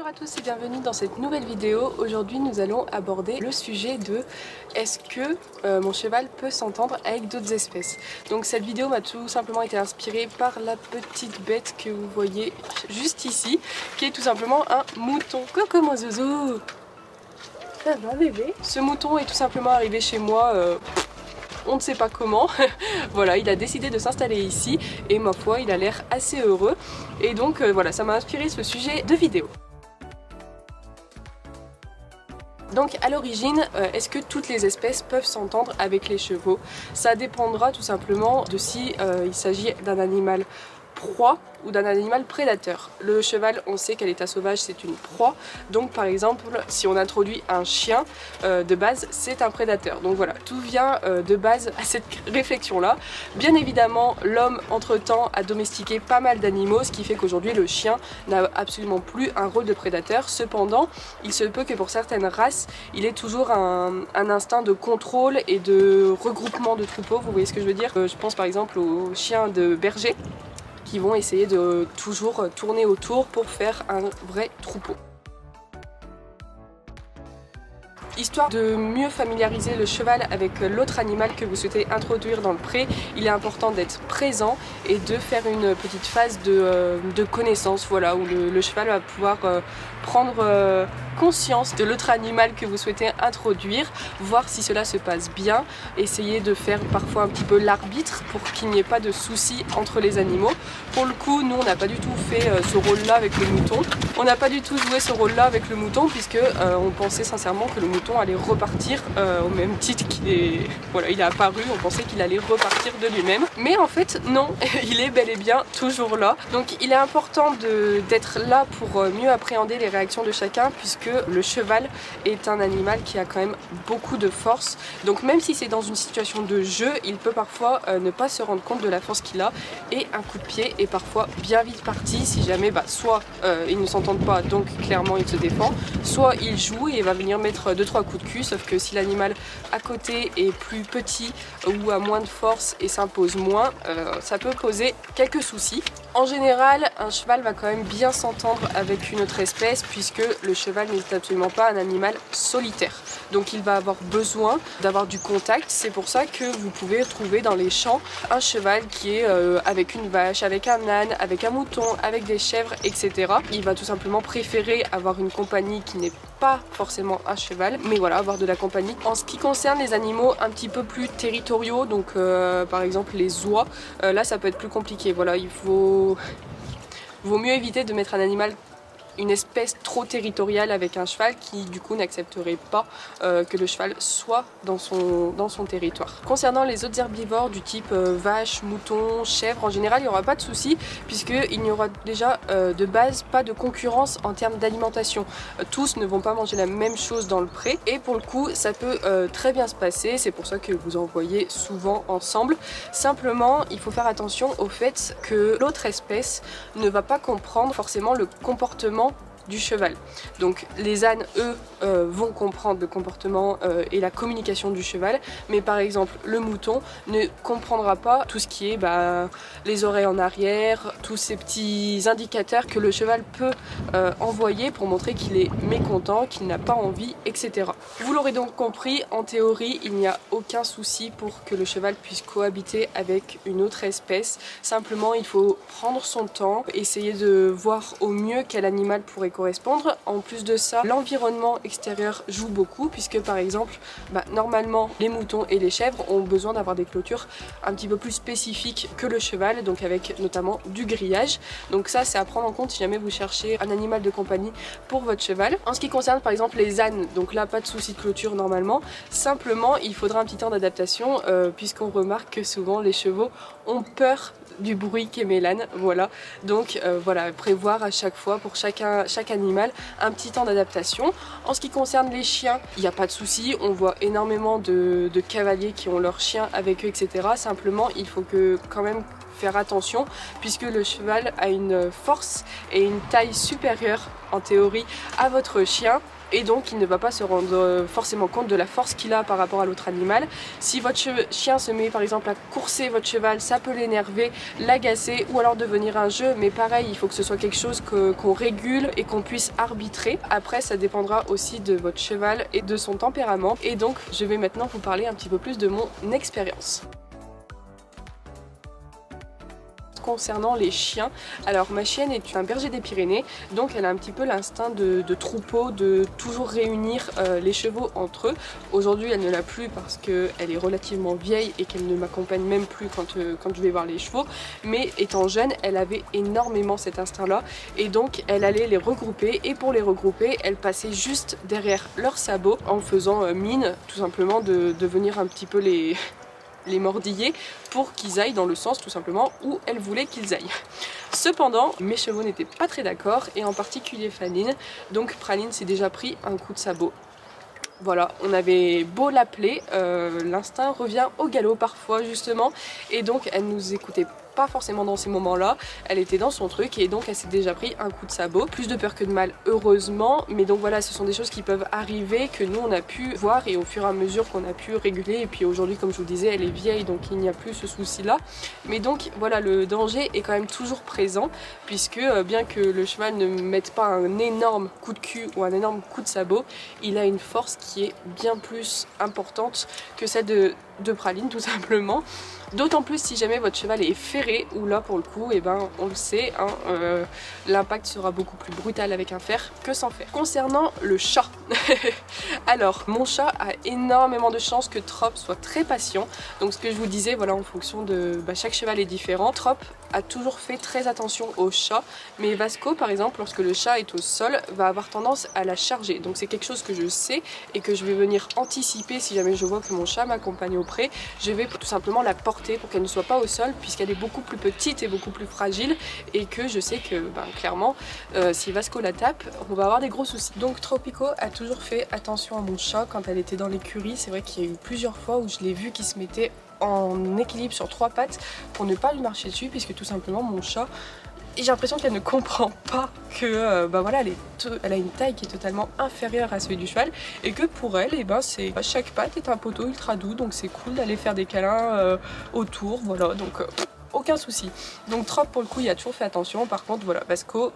Bonjour à tous et bienvenue dans cette nouvelle vidéo. Aujourd'hui nous allons aborder le sujet de est-ce que mon cheval peut s'entendre avec d'autres espèces. Donc cette vidéo m'a tout simplement été inspirée par la petite bête que vous voyez juste ici, qui est tout simplement un mouton. Coucou mon zouzou. Ça va bébé? Ce mouton est tout simplement arrivé chez moi on ne sait pas comment. Voilà, il a décidé de s'installer ici et ma foi il a l'air assez heureux et donc voilà, ça m'a inspiré ce sujet de vidéo. Donc à l'origine, est-ce que toutes les espèces peuvent s'entendre avec les chevaux? Ça dépendra tout simplement de si il s'agit d'un animal proie ou d'un animal prédateur. Le cheval, on sait qu'à l'état sauvage c'est une proie, donc par exemple si on introduit un chien de base c'est un prédateur. Donc voilà, tout vient de base à cette réflexion là. Bien évidemment l'homme entre temps a domestiqué pas mal d'animaux, ce qui fait qu'aujourd'hui le chien n'a absolument plus un rôle de prédateur. Cependant il se peut que pour certaines races il ait toujours un instinct de contrôle et de regroupement de troupeaux, vous voyez ce que je veux dire. Je pense par exemple aux chiens de berger qui vont essayer de toujours tourner autour pour faire un vrai troupeau. Histoire de mieux familiariser le cheval avec l'autre animal que vous souhaitez introduire dans le pré, il est important d'être présent et de faire une petite phase de connaissance, voilà, où le cheval va pouvoir prendre conscience de l'autre animal que vous souhaitez introduire, voir si cela se passe bien, essayer de faire parfois un petit peu l'arbitre pour qu'il n'y ait pas de soucis entre les animaux. Pour le coup, nous on n'a pas du tout fait ce rôle-là avec le mouton. On n'a pas du tout joué ce rôle-là avec le mouton puisque on pensait sincèrement que le mouton allait repartir au même titre qu'il est... Voilà, il est apparu, on pensait qu'il allait repartir de lui-même. Mais en fait, non, il est bel et bien toujours là. Donc il est important d'être là pour mieux appréhender les réactions de chacun puisque le cheval est un animal qui a quand même beaucoup de force. Donc même si c'est dans une situation de jeu, il peut parfois ne pas se rendre compte de la force qu'il a et un coup de pied est parfois bien vite parti si jamais soit ils ne s'entendent pas, donc clairement il se défend, soit il joue et va venir mettre 2-3 coups de cul, sauf que si l'animal à côté est plus petit ou a moins de force et s'impose moins, ça peut poser quelques soucis. En général, un cheval va quand même bien s'entendre avec une autre espèce puisque le cheval n'est absolument pas un animal solitaire. Donc il va avoir besoin d'avoir du contact. C'est pour ça que vous pouvez trouver dans les champs un cheval qui est avec une vache, avec un âne, avec un mouton, avec des chèvres, etc. Il va tout simplement préférer avoir une compagnie qui n'est pas forcément un cheval, mais voilà, avoir de la compagnie. En ce qui concerne les animaux un petit peu plus territoriaux, donc par exemple les oies, là ça peut être plus compliqué. Voilà, il vaut mieux éviter de mettre un animal, une espèce trop territoriale avec un cheval qui du coup n'accepterait pas que le cheval soit dans son territoire. Concernant les autres herbivores du type vache, mouton, chèvre, en général il n'y aura pas de souci puisqu'il n'y aura déjà de base pas de concurrence en termes d'alimentation. Tous ne vont pas manger la même chose dans le pré et pour le coup ça peut très bien se passer, c'est pour ça que vous en voyez souvent ensemble. Simplement il faut faire attention au fait que l'autre espèce ne va pas comprendre forcément le comportement du cheval. Donc les ânes eux vont comprendre le comportement et la communication du cheval, mais par exemple le mouton ne comprendra pas tout ce qui est les oreilles en arrière, tous ces petits indicateurs que le cheval peut envoyer pour montrer qu'il est mécontent, qu'il n'a pas envie, etc. Vous l'aurez donc compris, en théorie il n'y a aucun souci pour que le cheval puisse cohabiter avec une autre espèce. Simplement il faut prendre son temps, essayer de voir au mieux quel animal pourrait correspondre. En plus de ça, l'environnement extérieur joue beaucoup puisque par exemple normalement les moutons et les chèvres ont besoin d'avoir des clôtures un petit peu plus spécifiques que le cheval, donc avec notamment du grillage. Donc ça c'est à prendre en compte si jamais vous cherchez un animal de compagnie pour votre cheval. En ce qui concerne par exemple les ânes, donc là pas de souci de clôture normalement, simplement il faudra un petit temps d'adaptation puisqu'on remarque que souvent les chevaux ont peur du bruit qu'émet l'âne, voilà. Donc voilà, prévoir à chaque fois pour chaque animal un petit temps d'adaptation. En ce qui concerne les chiens, il n'y a pas de souci, on voit énormément de cavaliers qui ont leurs chiens avec eux, etc. Simplement, il faut quand même faire attention puisque le cheval a une force et une taille supérieure en théorie à votre chien. Et donc il ne va pas se rendre forcément compte de la force qu'il a par rapport à l'autre animal. Si votre chien se met par exemple à courser votre cheval, ça peut l'énerver, l'agacer ou alors devenir un jeu. Mais pareil, il faut que ce soit quelque chose qu'on régule et qu'on puisse arbitrer. Après ça dépendra aussi de votre cheval et de son tempérament. Et donc je vais maintenant vous parler un petit peu plus de mon expérience. Concernant les chiens, alors ma chienne est un berger des Pyrénées, donc elle a un petit peu l'instinct de troupeau, de toujours réunir les chevaux entre eux. Aujourd'hui elle ne l'a plus parce qu'elle est relativement vieille et qu'elle ne m'accompagne même plus quand je vais voir les chevaux, mais étant jeune elle avait énormément cet instinct là et donc elle allait les regrouper et pour les regrouper elle passait juste derrière leurs sabots en faisant mine tout simplement de venir un petit peu les mordiller pour qu'ils aillent dans le sens tout simplement où elle voulait qu'ils aillent. Cependant, mes chevaux n'étaient pas très d'accord et en particulier Praline. Donc Praline s'est déjà pris un coup de sabot. Voilà, on avait beau l'appeler, l'instinct revient au galop parfois justement et donc elle nous écoutait pas forcément dans ces moments-là, elle était dans son truc et donc elle s'est déjà pris un coup de sabot. Plus de peur que de mal heureusement, mais donc voilà, ce sont des choses qui peuvent arriver que nous on a pu voir et au fur et à mesure qu'on a pu réguler. Et puis aujourd'hui comme je vous disais elle est vieille donc il n'y a plus ce souci là, mais donc voilà, le danger est quand même toujours présent puisque bien que le cheval ne mette pas un énorme coup de cul ou un énorme coup de sabot, il a une force qui est bien plus importante que celle de Praline tout simplement. D'autant plus si jamais votre cheval est ferré, où là pour le coup, et ben, on le sait, hein, l'impact sera beaucoup plus brutal avec un fer que sans fer. Concernant le chat, alors mon chat a énormément de chances que Trop soit très patient. Donc ce que je vous disais, voilà, en fonction de chaque cheval est différent. Trop a toujours fait très attention au chat, mais Vasco par exemple, lorsque le chat est au sol, va avoir tendance à la charger. Donc c'est quelque chose que je sais et que je vais venir anticiper si jamais je vois que mon chat m'accompagne au pré. Je vais tout simplement la porter pour qu'elle ne soit pas au sol puisqu'elle est beaucoup plus petite et beaucoup plus fragile et que je sais que clairement si Vasco la tape on va avoir des gros soucis. Donc Tropico a toujours fait attention à mon chat quand elle était dans l'écurie. C'est vrai qu'il y a eu plusieurs fois où je l'ai vu qui se mettait en équilibre sur 3 pattes pour ne pas lui marcher dessus puisque tout simplement mon chat, et j'ai l'impression qu'elle ne comprend pas que voilà, elle a une taille qui est totalement inférieure à celui du cheval et que pour elle, chaque patte est un poteau ultra doux, donc c'est cool d'aller faire des câlins autour, voilà, donc aucun souci. Donc Trop pour le coup il a toujours fait attention. Par contre voilà, Vasco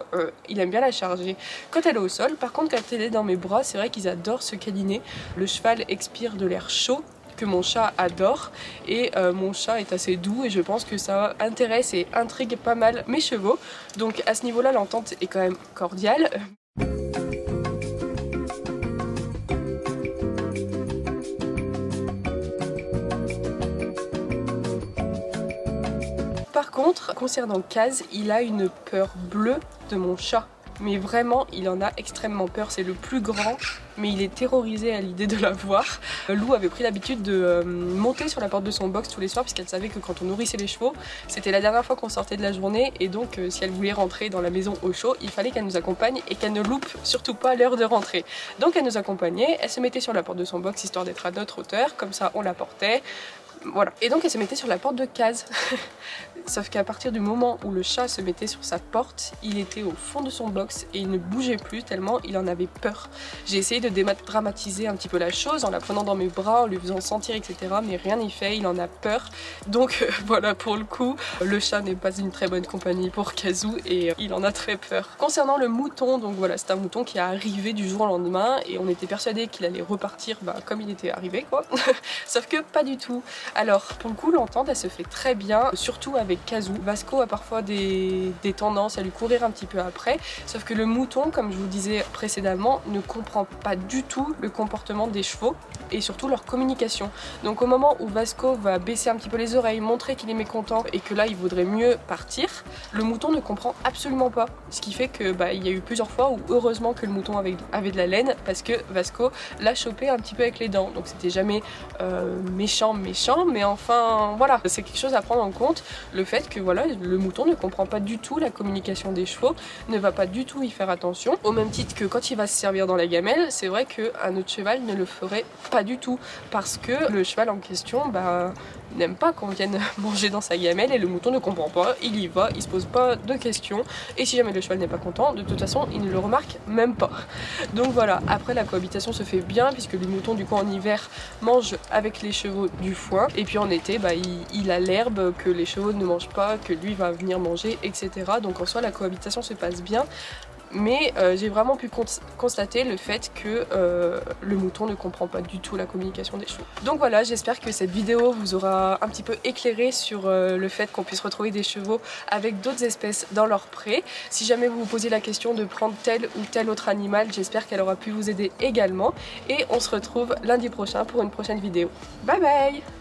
il aime bien la charger quand elle est au sol. Par contre quand elle est dans mes bras, c'est vrai qu'ils adorent se câliner. Le cheval expire de l'air chaud que mon chat adore et mon chat est assez doux et je pense que ça intéresse et intrigue pas mal mes chevaux. Donc à ce niveau là l'entente est quand même cordiale. Par contre, concernant Kaz, il a une peur bleue de mon chat. Mais vraiment, il en a extrêmement peur. C'est le plus grand, mais il est terrorisé à l'idée de la voir. Lou avait pris l'habitude de monter sur la porte de son box tous les soirs puisqu'elle savait que quand on nourrissait les chevaux, c'était la dernière fois qu'on sortait de la journée et donc si elle voulait rentrer dans la maison au chaud, il fallait qu'elle nous accompagne et qu'elle ne loupe surtout pas l'heure de rentrée. Donc elle nous accompagnait, elle se mettait sur la porte de son box histoire d'être à notre hauteur, comme ça on la portait. Voilà. Et donc elle se mettait sur la porte de Kaz. Sauf qu'à partir du moment où le chat se mettait sur sa porte, il était au fond de son box et il ne bougeait plus tellement il en avait peur. J'ai essayé de dédramatiser un petit peu la chose en la prenant dans mes bras, en lui faisant sentir etc. Mais rien n'y fait, il en a peur. Donc voilà, pour le coup, le chat n'est pas une très bonne compagnie pour Kazoo et il en a très peur. Concernant le mouton, donc voilà, c'est un mouton qui est arrivé du jour au lendemain et on était persuadé qu'il allait repartir comme il était arrivé quoi. Sauf que pas du tout. Alors pour le coup l'entente elle se fait très bien, surtout avec Kazoo. Vasco a parfois des tendances à lui courir un petit peu après, sauf que le mouton, comme je vous disais précédemment, ne comprend pas du tout le comportement des chevaux et surtout leur communication. Donc au moment où Vasco va baisser un petit peu les oreilles, montrer qu'il est mécontent et que là il voudrait mieux partir, le mouton ne comprend absolument pas. Ce qui fait que il y a eu plusieurs fois où heureusement que le mouton avait de la laine parce que Vasco l'a chopé un petit peu avec les dents. Donc c'était jamais méchant, mais enfin voilà, c'est quelque chose à prendre en compte, le fait que voilà, le mouton ne comprend pas du tout la communication des chevaux, ne va pas du tout y faire attention, au même titre que quand il va se servir dans la gamelle, c'est vrai qu'un autre cheval ne le ferait pas du tout, parce que le cheval en question n'aime pas qu'on vienne manger dans sa gamelle et le mouton ne comprend pas, il y va, il se pose pas de questions et si jamais le cheval n'est pas content, de toute façon il ne le remarque même pas. Donc voilà, après la cohabitation se fait bien puisque le mouton du coup en hiver mange avec les chevaux du foin et puis en été bah, il a l'herbe que les chevaux ne mangent pas, que lui va venir manger, etc. Donc en soi la cohabitation se passe bien. Mais j'ai vraiment pu constater le fait que le mouton ne comprend pas du tout la communication des chevaux. Donc voilà, j'espère que cette vidéo vous aura un petit peu éclairé sur le fait qu'on puisse retrouver des chevaux avec d'autres espèces dans leur pré. Si jamais vous vous posez la question de prendre tel ou tel autre animal, j'espère qu'elle aura pu vous aider également. Et on se retrouve lundi prochain pour une prochaine vidéo. Bye bye!